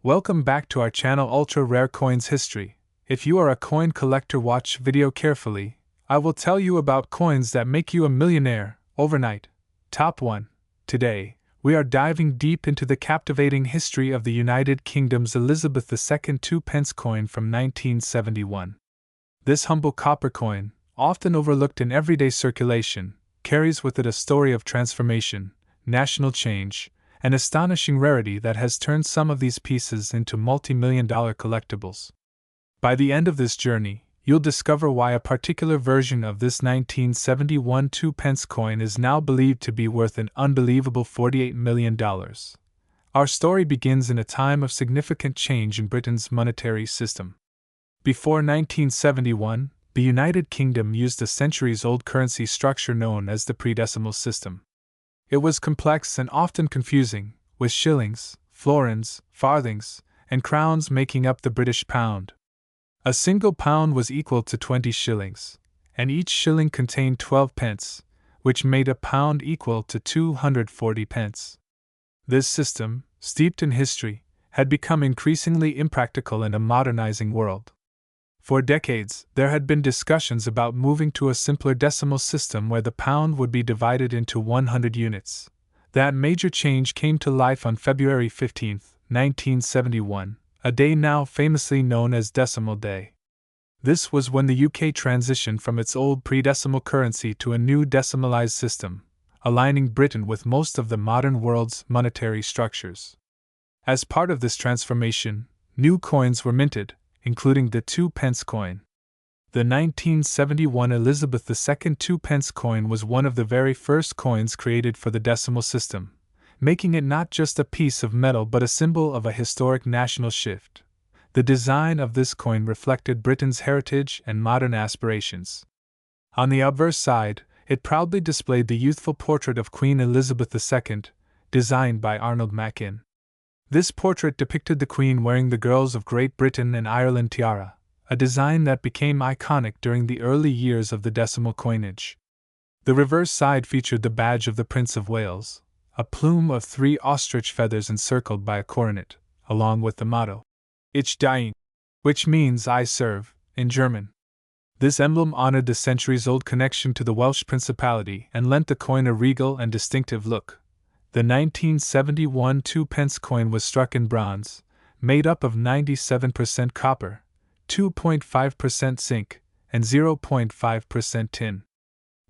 Welcome back to our channel Ultra Rare Coins History. If you are a coin collector, watch video carefully. I will tell you about coins that make you a millionaire overnight. Top 1. Today, we are diving deep into the captivating history of the United Kingdom's Elizabeth II Two Pence coin from 1971. This humble copper coin, often overlooked in everyday circulation, carries with it a story of transformation, national change, and astonishing rarity that has turned some of these pieces into multi-million-dollar collectibles. By the end of this journey, you'll discover why a particular version of this 1971 two-pence coin is now believed to be worth an unbelievable $48 million. Our story begins in a time of significant change in Britain's monetary system. Before 1971, the United Kingdom used a centuries-old currency structure known as the pre-decimal system. It was complex and often confusing, with shillings, florins, farthings, and crowns making up the British pound. A single pound was equal to 20 shillings, and each shilling contained 12 pence, which made a pound equal to 240 pence. This system, steeped in history, had become increasingly impractical in a modernizing world. For decades, there had been discussions about moving to a simpler decimal system where the pound would be divided into 100 units. That major change came to life on February 15, 1971, a day now famously known as Decimal Day. This was when the UK transitioned from its old pre-decimal currency to a new decimalized system, aligning Britain with most of the modern world's monetary structures. As part of this transformation, new coins were minted, including the two-pence coin. The 1971 Elizabeth II two-pence coin was one of the very first coins created for the decimal system, making it not just a piece of metal but a symbol of a historic national shift. The design of this coin reflected Britain's heritage and modern aspirations. On the obverse side, it proudly displayed the youthful portrait of Queen Elizabeth II, designed by Arnold Machin. This portrait depicted the Queen wearing the Girls of Great Britain and Ireland tiara, a design that became iconic during the early years of the decimal coinage. The reverse side featured the badge of the Prince of Wales, a plume of 3 ostrich feathers encircled by a coronet, along with the motto, Ich diene, which means I serve, in German. This emblem honored the centuries-old connection to the Welsh Principality and lent the coin a regal and distinctive look. The 1971 two-pence coin was struck in bronze, made up of 97% copper, 2.5% zinc, and 0.5% tin.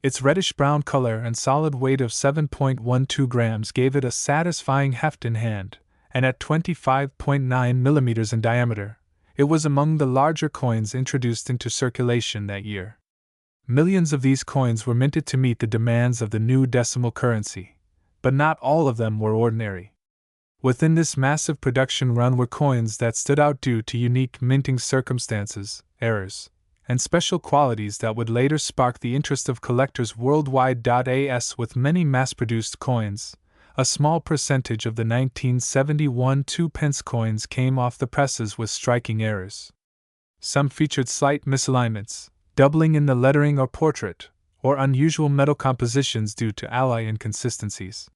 Its reddish-brown color and solid weight of 7.12 grams gave it a satisfying heft in hand, and at 25.9 millimeters in diameter, it was among the larger coins introduced into circulation that year. Millions of these coins were minted to meet the demands of the new decimal currency. But not all of them were ordinary. Within this massive production run were coins that stood out due to unique minting circumstances, errors, and special qualities that would later spark the interest of collectors worldwide. As with many mass-produced coins, a small percentage of the 1971 two-pence coins came off the presses with striking errors. Some featured slight misalignments, doubling in the lettering or portrait, or unusual metal compositions due to alloy inconsistencies.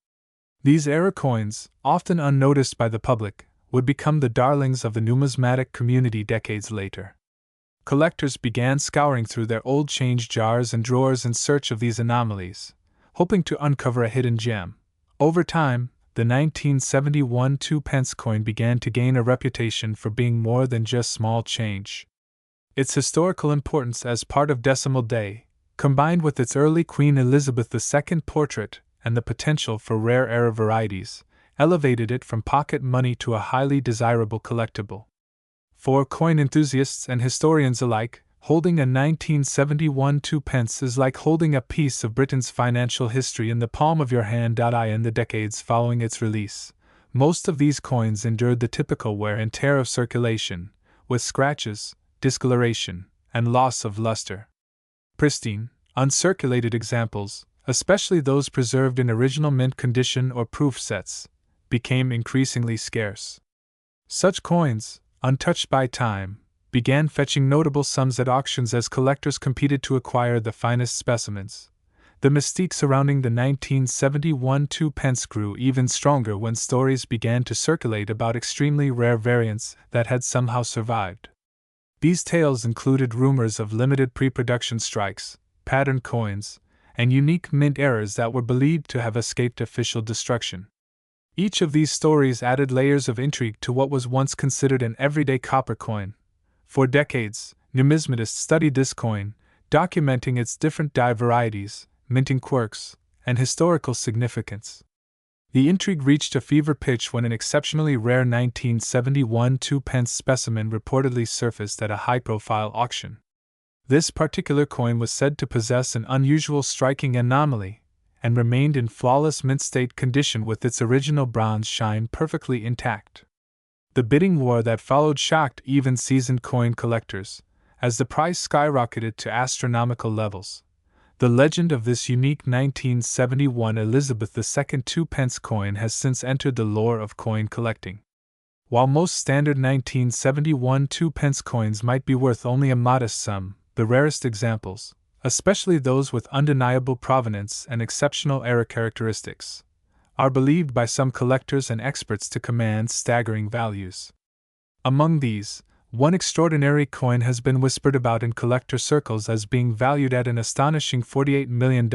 These error coins, often unnoticed by the public, would become the darlings of the numismatic community decades later. Collectors began scouring through their old change jars and drawers in search of these anomalies, hoping to uncover a hidden gem. Over time, the 1971 two-pence coin began to gain a reputation for being more than just small change. Its historical importance as part of Decimal Day, combined with its early Queen Elizabeth II portrait and the potential for rare error varieties, elevated it from pocket money to a highly desirable collectible. For coin enthusiasts and historians alike, holding a 1971 two-pence is like holding a piece of Britain's financial history in the palm of your hand. In the decades following its release, most of these coins endured the typical wear and tear of circulation, with scratches, discoloration, and loss of luster. Pristine, uncirculated examples, especially those preserved in original mint condition or proof sets, became increasingly scarce. Such coins, untouched by time, began fetching notable sums at auctions as collectors competed to acquire the finest specimens. The mystique surrounding the 1971 Two Pence grew even stronger when stories began to circulate about extremely rare variants that had somehow survived. These tales included rumors of limited pre-production strikes, patterned coins, and unique mint errors that were believed to have escaped official destruction. Each of these stories added layers of intrigue to what was once considered an everyday copper coin. For decades, numismatists studied this coin, documenting its different die varieties, minting quirks, and historical significance. The intrigue reached a fever pitch when an exceptionally rare 1971 Two Pence specimen reportedly surfaced at a high-profile auction. This particular coin was said to possess an unusual striking anomaly, and remained in flawless mint-state condition with its original bronze shine perfectly intact. The bidding war that followed shocked even seasoned coin collectors, as the price skyrocketed to astronomical levels. The legend of this unique 1971 Elizabeth II Two Pence coin has since entered the lore of coin collecting. While most standard 1971 Two Pence coins might be worth only a modest sum, the rarest examples, especially those with undeniable provenance and exceptional era characteristics, are believed by some collectors and experts to command staggering values. Among these, one extraordinary coin has been whispered about in collector circles as being valued at an astonishing $48 million,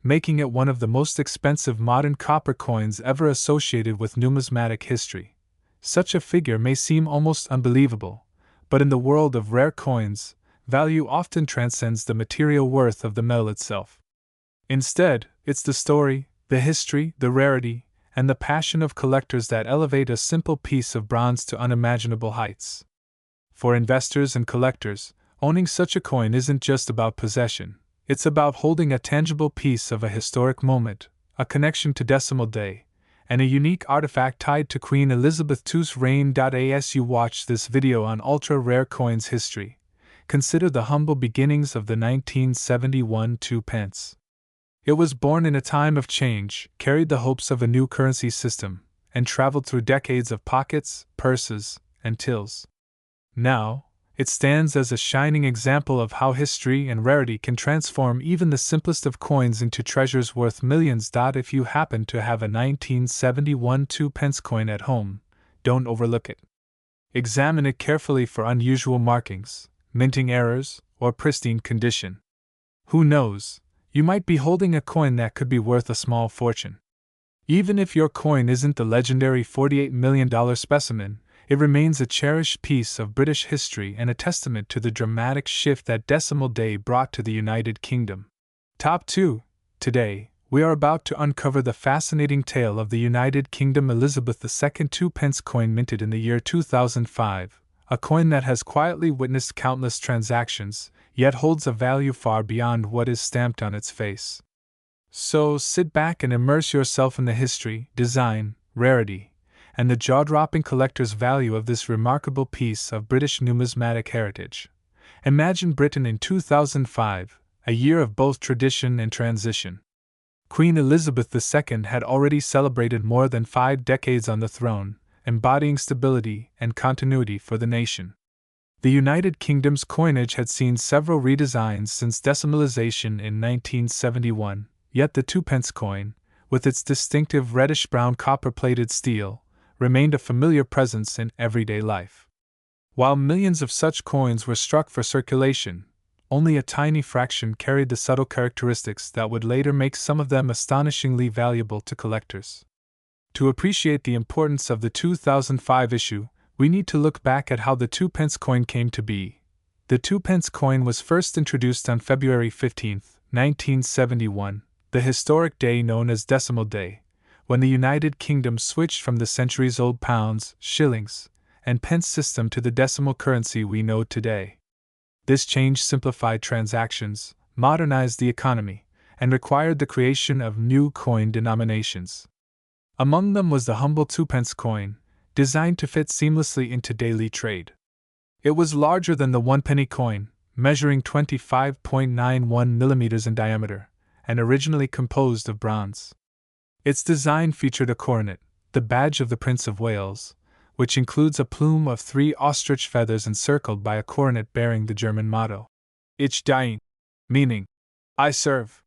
making it one of the most expensive modern copper coins ever associated with numismatic history. Such a figure may seem almost unbelievable, but in the world of rare coins, value often transcends the material worth of the metal itself. Instead, it's the story, the history, the rarity, and the passion of collectors that elevate a simple piece of bronze to unimaginable heights. For investors and collectors, owning such a coin isn't just about possession, it's about holding a tangible piece of a historic moment, a connection to decimal day, and a unique artifact tied to Queen Elizabeth II's reign. As you watch this video on ultra-rare coins history, consider the humble beginnings of the 1971 Two Pence. It was born in a time of change, carried the hopes of a new currency system, and traveled through decades of pockets, purses, and tills. Now, it stands as a shining example of how history and rarity can transform even the simplest of coins into treasures worth millions. If you happen to have a 1971 Two Pence coin at home, don't overlook it. Examine it carefully for unusual markings, minting errors, or pristine condition. Who knows, you might be holding a coin that could be worth a small fortune. Even if your coin isn't the legendary $48 million specimen, it remains a cherished piece of British history and a testament to the dramatic shift that decimal day brought to the United Kingdom. Top 2. Today, we are about to uncover the fascinating tale of the United Kingdom Elizabeth II Two Pence coin minted in the year 2005, a coin that has quietly witnessed countless transactions, yet holds a value far beyond what is stamped on its face. So sit back and immerse yourself in the history, design, rarity, and the jaw-dropping collector's value of this remarkable piece of British numismatic heritage. Imagine Britain in 2005, a year of both tradition and transition. Queen Elizabeth II had already celebrated more than 5 decades on the throne, embodying stability and continuity for the nation. The United Kingdom's coinage had seen several redesigns since decimalization in 1971, yet the two-pence coin, with its distinctive reddish-brown copper-plated steel, remained a familiar presence in everyday life. While millions of such coins were struck for circulation, only a tiny fraction carried the subtle characteristics that would later make some of them astonishingly valuable to collectors. To appreciate the importance of the 2005 issue, we need to look back at how the two-pence coin came to be. The two-pence coin was first introduced on February 15, 1971, the historic day known as Decimal Day, when the United Kingdom switched from the centuries-old pounds, shillings, and pence system to the decimal currency we know today. This change simplified transactions, modernized the economy, and required the creation of new coin denominations. Among them was the humble two-pence coin, designed to fit seamlessly into daily trade. It was larger than the one-penny coin, measuring 25.91 millimeters in diameter, and originally composed of bronze. Its design featured a coronet, the badge of the Prince of Wales, which includes a plume of 3 ostrich feathers encircled by a coronet bearing the German motto, Ich diene, meaning, I serve.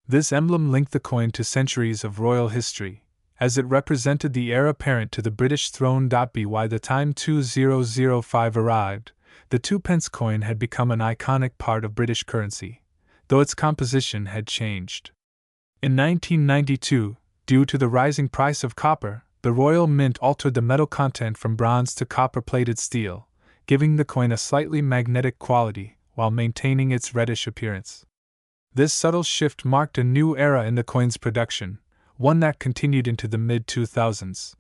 This emblem linked the coin to centuries of royal history, as it represented the heir apparent to the British throne. By the time 2005 arrived, the 2 pence coin had become an iconic part of British currency, though its composition had changed. In 1992, due to the rising price of copper, the Royal Mint altered the metal content from bronze to copper-plated steel, giving the coin a slightly magnetic quality while maintaining its reddish appearance. This subtle shift marked a new era in the coin's production, one that continued into the mid-2000s.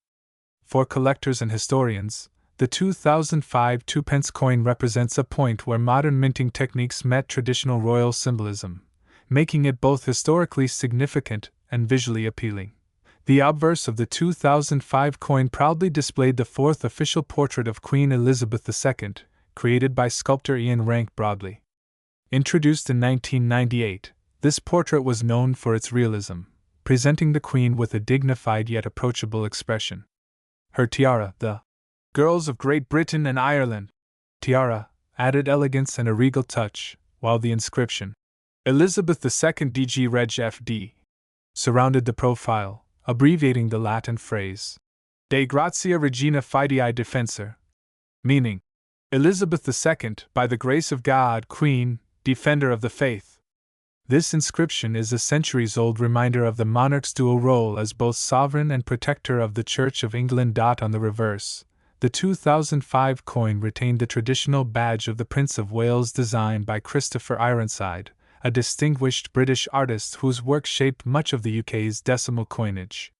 For collectors and historians, the 2005 2 pence coin represents a point where modern minting techniques met traditional royal symbolism, making it both historically significant and visually appealing. The obverse of the 2005 coin proudly displayed the fourth official portrait of Queen Elizabeth II, created by sculptor Ian Rank Broadley. Introduced in 1998, this portrait was known for its realism, presenting the Queen with a dignified yet approachable expression. Her tiara, the Girls of Great Britain and Ireland tiara, added elegance and a regal touch, while the inscription, Elizabeth II DG Reg FD, surrounded the profile, abbreviating the Latin phrase, De Gratia Regina Fidei Defensor, meaning, Elizabeth II, by the grace of God, Queen, Defender of the Faith. This inscription is a centuries-old reminder of the monarch's dual role as both sovereign and protector of the Church of England. On the reverse, the 2005 coin retained the traditional badge of the Prince of Wales designed by Christopher Ironside, a distinguished British artist whose work shaped much of the UK's decimal coinage.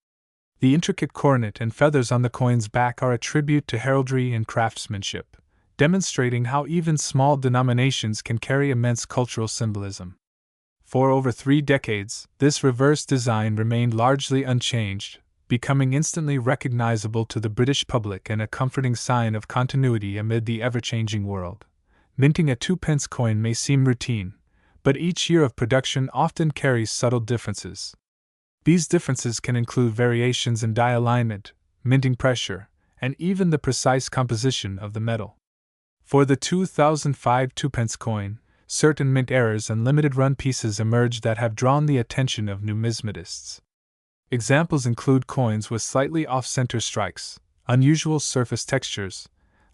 The intricate coronet and feathers on the coin's back are a tribute to heraldry and craftsmanship, demonstrating how even small denominations can carry immense cultural symbolism. For over 3 decades, this reverse design remained largely unchanged, becoming instantly recognizable to the British public and a comforting sign of continuity amid the ever-changing world. Minting a 2 pence coin may seem routine, but each year of production often carries subtle differences. These differences can include variations in die alignment, minting pressure, and even the precise composition of the metal. For the 2005 2 pence coin, certain mint errors and limited-run pieces emerged that have drawn the attention of numismatists. Examples include coins with slightly off-center strikes, unusual surface textures,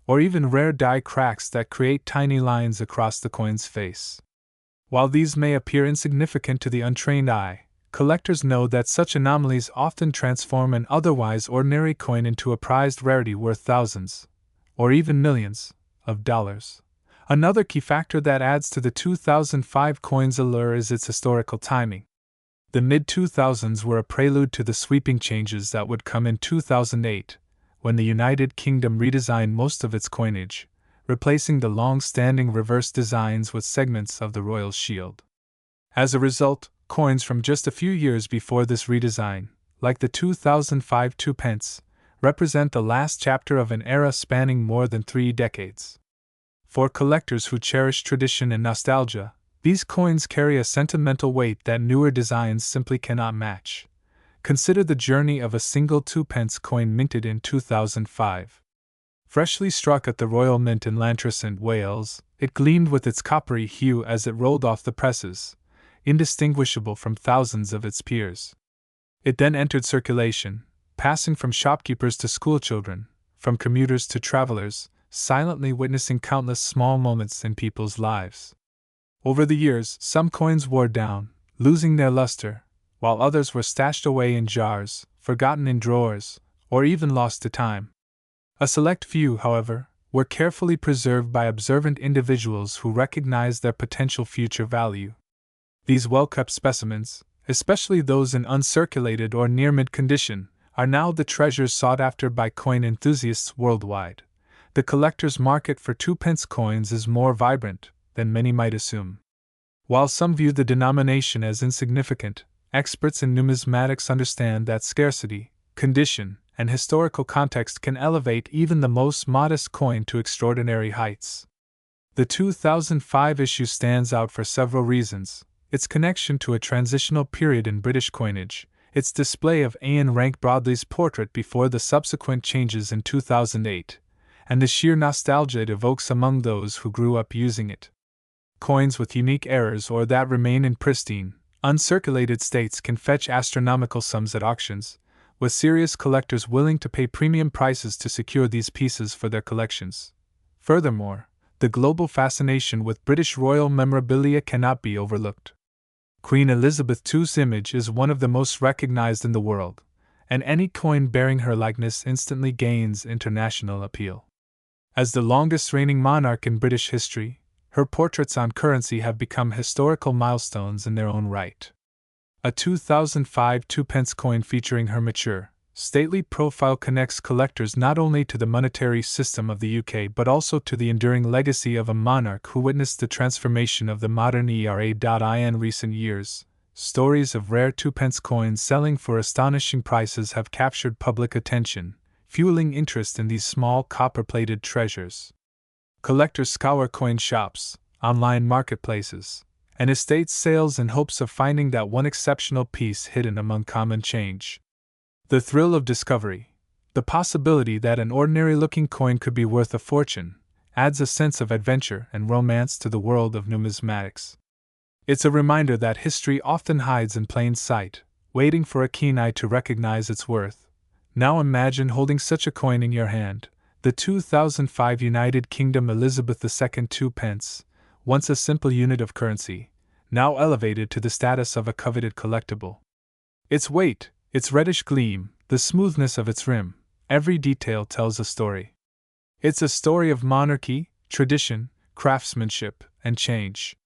or even rare die cracks that create tiny lines across the coin's face. While these may appear insignificant to the untrained eye, collectors know that such anomalies often transform an otherwise ordinary coin into a prized rarity worth thousands, or even millions, of dollars. Another key factor that adds to the 2005 coin's allure is its historical timing. The mid-2000s were a prelude to the sweeping changes that would come in 2008, when the United Kingdom redesigned most of its coinage, replacing the long-standing reverse designs with segments of the royal shield. As a result, coins from just a few years before this redesign, like the 2005 2 pence, represent the last chapter of an era spanning more than 3 decades. For collectors who cherish tradition and nostalgia, these coins carry a sentimental weight that newer designs simply cannot match. Consider the journey of a single 2 pence coin minted in 2005. Freshly struck at the Royal Mint in Llantrisant, Wales, it gleamed with its coppery hue as it rolled off the presses, indistinguishable from thousands of its peers. It then entered circulation, passing from shopkeepers to schoolchildren, from commuters to travelers, silently witnessing countless small moments in people's lives. Over the years, some coins wore down, losing their luster, while others were stashed away in jars, forgotten in drawers, or even lost to time. A select few, however, were carefully preserved by observant individuals who recognized their potential future value. These well-kept specimens, especially those in uncirculated or near-mint condition, are now the treasures sought after by coin enthusiasts worldwide. The collector's market for 2 pence coins is more vibrant than many might assume. While some view the denomination as insignificant, experts in numismatics understand that scarcity, condition, and historical context can elevate even the most modest coin to extraordinary heights. The 2005 issue stands out for several reasons: its connection to a transitional period in British coinage, its display of Ian Rank Broadley's portrait before the subsequent changes in 2008, and the sheer nostalgia it evokes among those who grew up using it. Coins with unique errors or that remain in pristine, Uncirculated states can fetch astronomical sums at auctions, with serious collectors willing to pay premium prices to secure these pieces for their collections. Furthermore, the global fascination with British royal memorabilia cannot be overlooked. Queen Elizabeth II's image is one of the most recognized in the world, and any coin bearing her likeness instantly gains international appeal. As the longest reigning monarch in British history, her portraits on currency have become historical milestones in their own right. A 2005 2p coin featuring her mature, stately profile connects collectors not only to the monetary system of the UK but also to the enduring legacy of a monarch who witnessed the transformation of the modern era. In recent years, stories of rare 2p coins selling for astonishing prices have captured public attention, fueling interest in these small copper-plated treasures. Collectors scour coin shops, online marketplaces, and estate sales in hopes of finding that one exceptional piece hidden among common change. The thrill of discovery, the possibility that an ordinary-looking coin could be worth a fortune, adds a sense of adventure and romance to the world of numismatics. It's a reminder that history often hides in plain sight, waiting for a keen eye to recognize its worth. Now imagine holding such a coin in your hand, the 2005 United Kingdom Elizabeth II 2p, once a simple unit of currency, now elevated to the status of a coveted collectible. Its weight, its reddish gleam, the smoothness of its rim, every detail tells a story. It's a story of monarchy, tradition, craftsmanship, and change.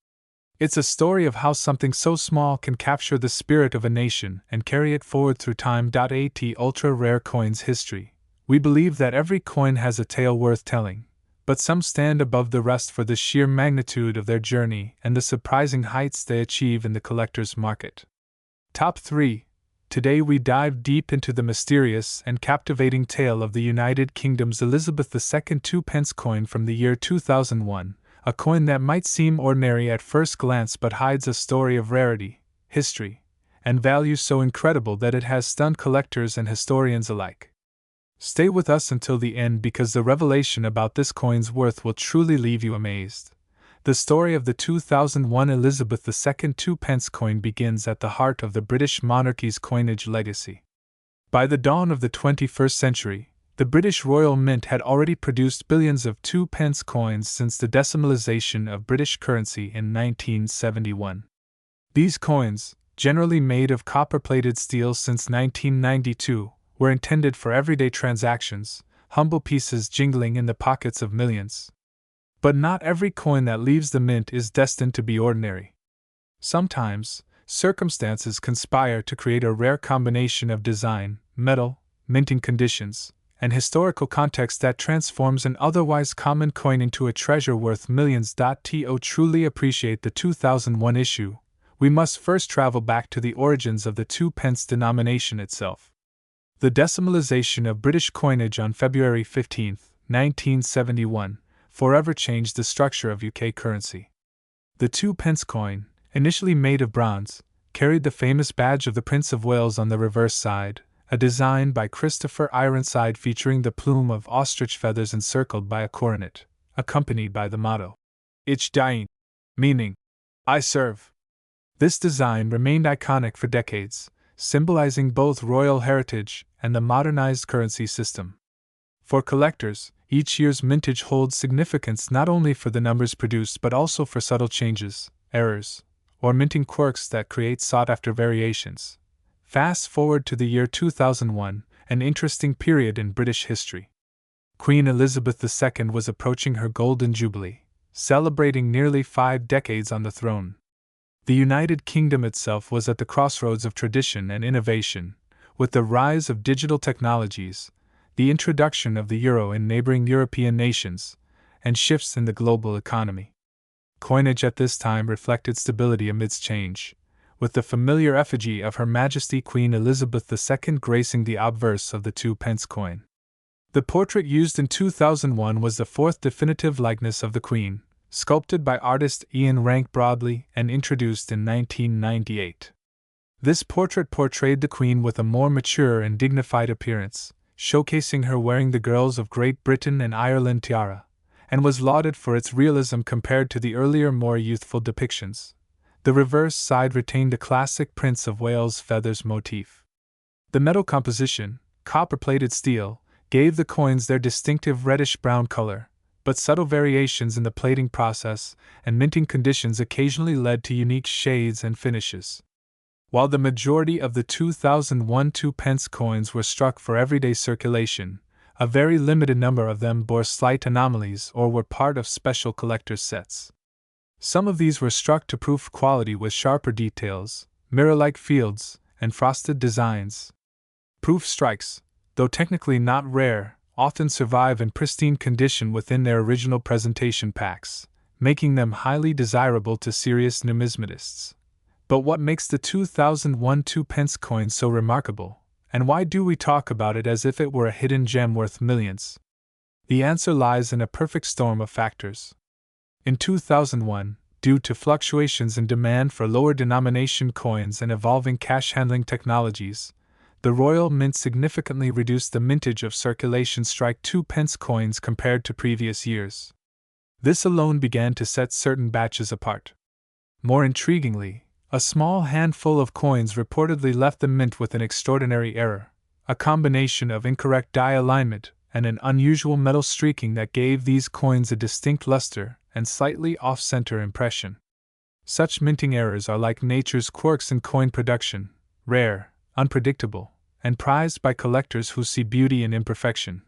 It's a story of how something so small can capture the spirit of a nation and carry it forward through time. At Ultra Rare Coins History, we believe that every coin has a tale worth telling, but some stand above the rest for the sheer magnitude of their journey and the surprising heights they achieve in the collector's market. Top 3. Today we dive deep into the mysterious and captivating tale of the United Kingdom's Elizabeth II 2p coin from the year 2001, a coin that might seem ordinary at first glance but hides a story of rarity, history, and value so incredible that it has stunned collectors and historians alike. Stay with us until the end because the revelation about this coin's worth will truly leave you amazed. The story of the 2001 Elizabeth II 2p coin begins at the heart of the British monarchy's coinage legacy. By the dawn of the 21st century, the British Royal Mint had already produced billions of 2p coins since the decimalization of British currency in 1971. These coins, generally made of copper-plated steel since 1992, were intended for everyday transactions, humble pieces jingling in the pockets of millions. But not every coin that leaves the mint is destined to be ordinary. Sometimes, circumstances conspire to create a rare combination of design, metal, minting conditions, and historical context that transforms an otherwise common coin into a treasure worth millions. To truly appreciate the 2001 issue, we must first travel back to the origins of the 2p denomination itself. The decimalization of British coinage on February 15, 1971, forever changed the structure of UK currency. The 2p coin, initially made of bronze, carried the famous badge of the Prince of Wales on the reverse side, a design by Christopher Ironside featuring the plume of ostrich feathers encircled by a coronet, accompanied by the motto, Ich diene, meaning, I serve. This design remained iconic for decades, symbolizing both royal heritage and the modernized currency system. For collectors, each year's mintage holds significance not only for the numbers produced but also for subtle changes, errors, or minting quirks that create sought-after variations. Fast forward to the year 2001, an interesting period in British history. Queen Elizabeth II was approaching her Golden Jubilee, celebrating nearly 5 decades on the throne. The United Kingdom itself was at the crossroads of tradition and innovation, with the rise of digital technologies, the introduction of the euro in neighboring European nations, and shifts in the global economy. Coinage at this time reflected stability amidst change, with the familiar effigy of Her Majesty Queen Elizabeth II gracing the obverse of the 2p coin. The portrait used in 2001 was the fourth definitive likeness of the Queen, sculpted by artist Ian Rank Broadley and introduced in 1998. This portrait portrayed the Queen with a more mature and dignified appearance, showcasing her wearing the Girls of Great Britain and Ireland tiara, and was lauded for its realism compared to the earlier more youthful depictions. The reverse side retained a classic Prince of Wales feathers motif. The metal composition, copper-plated steel, gave the coins their distinctive reddish-brown color, but subtle variations in the plating process and minting conditions occasionally led to unique shades and finishes. While the majority of the 2001 2p coins were struck for everyday circulation, a very limited number of them bore slight anomalies or were part of special collector's sets. Some of these were struck to prove quality with sharper details, mirror-like fields, and frosted designs. Proof strikes, though technically not rare, often survive in pristine condition within their original presentation packs, making them highly desirable to serious numismatists. But what makes the 2001 2p coin so remarkable, and why do we talk about it as if it were a hidden gem worth millions? The answer lies in a perfect storm of factors. In 2001, due to fluctuations in demand for lower denomination coins and evolving cash handling technologies, the Royal Mint significantly reduced the mintage of circulation strike 2p coins compared to previous years. This alone began to set certain batches apart. More intriguingly, a small handful of coins reportedly left the mint with an extraordinary error, a combination of incorrect die alignment and an unusual metal streaking that gave these coins a distinct luster and slightly off-center impression. Such minting errors are like nature's quirks in coin production, rare, unpredictable, and prized by collectors who see beauty in imperfection.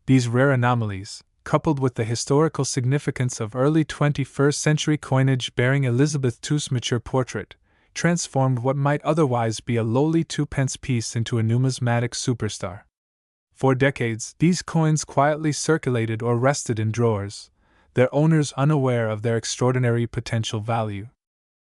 These rare anomalies, coupled with the historical significance of early 21st century coinage bearing Elizabeth II's mature portrait, transformed what might otherwise be a lowly 2p piece into a numismatic superstar. For decades, these coins quietly circulated or rested in drawers, their owners unaware of their extraordinary potential value.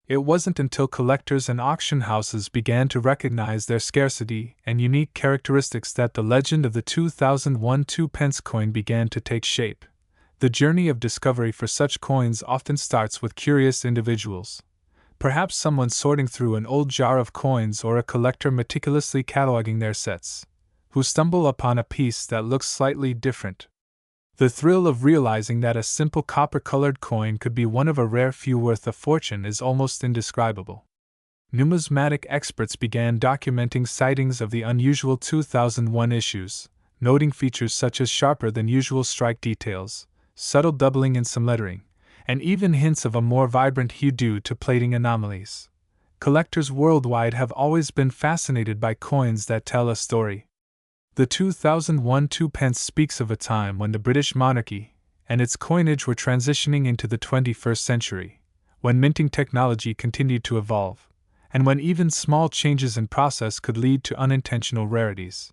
It wasn't until collectors and auction houses began to recognize their scarcity and unique characteristics that the legend of the 2001 2p coin began to take shape. The journey of discovery for such coins often starts with curious individuals. Perhaps someone sorting through an old jar of coins or a collector meticulously cataloging their sets, who stumble upon a piece that looks slightly different. The thrill of realizing that a simple copper-colored coin could be one of a rare few worth a fortune is almost indescribable. Numismatic experts began documenting sightings of the unusual 2001 issues, noting features such as sharper than usual strike details, subtle doubling in some lettering, and even hints of a more vibrant hue due to plating anomalies. Collectors worldwide have always been fascinated by coins that tell a story. The 2001 2p speaks of a time when the British monarchy and its coinage were transitioning into the 21st century, when minting technology continued to evolve, and when even small changes in process could lead to unintentional rarities.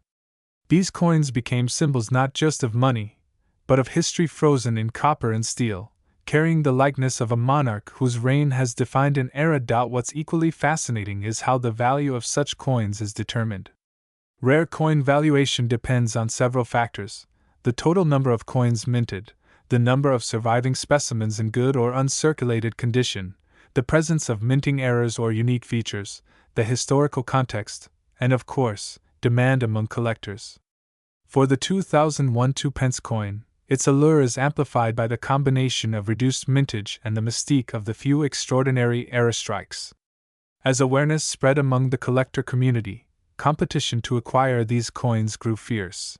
These coins became symbols not just of money, but of history frozen in copper and steel, carrying the likeness of a monarch whose reign has defined an era. What's equally fascinating is how the value of such coins is determined. Rare coin valuation depends on several factors: the total number of coins minted, the number of surviving specimens in good or uncirculated condition, the presence of minting errors or unique features, the historical context, and of course, demand among collectors. For the 2001 2p coin, its allure is amplified by the combination of reduced mintage and the mystique of the few extraordinary error strikes. As awareness spread among the collector community, competition to acquire these coins grew fierce.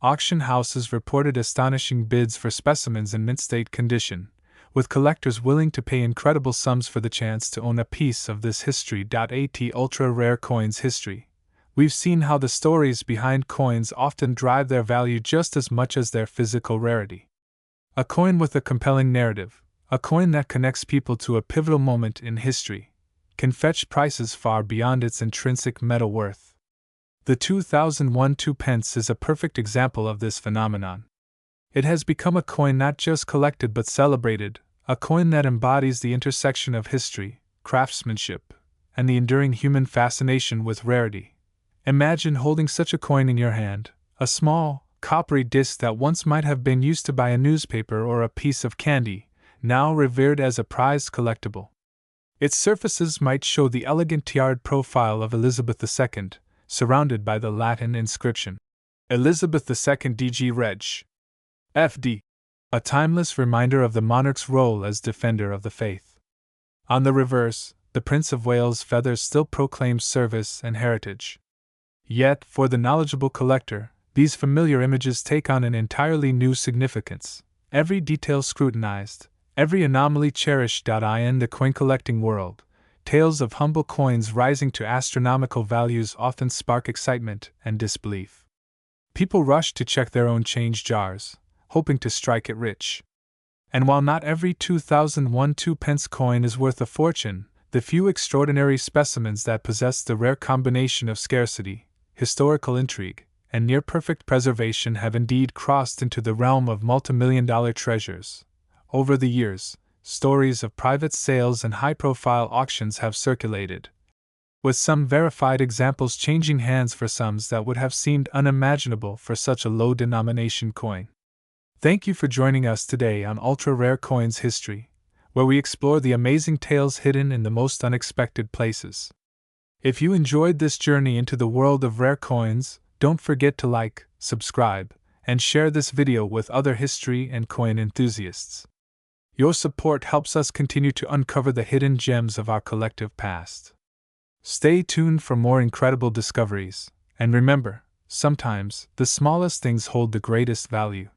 Auction houses reported astonishing bids for specimens in mint state condition, with collectors willing to pay incredible sums for the chance to own a piece of this history. Ultra-rare coins history. We've seen how the stories behind coins often drive their value just as much as their physical rarity. A coin with a compelling narrative, a coin that connects people to a pivotal moment in history, can fetch prices far beyond its intrinsic metal worth. The 2001 2p is a perfect example of this phenomenon. It has become a coin not just collected but celebrated, a coin that embodies the intersection of history, craftsmanship, and the enduring human fascination with rarity. Imagine holding such a coin in your hand, a small, coppery disc that once might have been used to buy a newspaper or a piece of candy, now revered as a prized collectible. Its surfaces might show the elegant tiared profile of Elizabeth II, surrounded by the Latin inscription, Elizabeth II DG Reg. FD, a timeless reminder of the monarch's role as defender of the faith. On the reverse, the Prince of Wales' feather still proclaims service and heritage. Yet, for the knowledgeable collector, these familiar images take on an entirely new significance. Every detail scrutinized, every anomaly cherished. In the coin collecting world, tales of humble coins rising to astronomical values often spark excitement and disbelief. People rush to check their own change jars, hoping to strike it rich. And while not every 2001 2-pence coin is worth a fortune, the few extraordinary specimens that possess the rare combination of scarcity, historical intrigue, and near-perfect preservation have indeed crossed into the realm of multimillion-dollar treasures. Over the years, stories of private sales and high-profile auctions have circulated, with some verified examples changing hands for sums that would have seemed unimaginable for such a low-denomination coin. Thank you for joining us today on Ultra Rare Coins History, where we explore the amazing tales hidden in the most unexpected places. If you enjoyed this journey into the world of rare coins, don't forget to like, subscribe, and share this video with other history and coin enthusiasts. Your support helps us continue to uncover the hidden gems of our collective past. Stay tuned for more incredible discoveries, and remember, sometimes the smallest things hold the greatest value.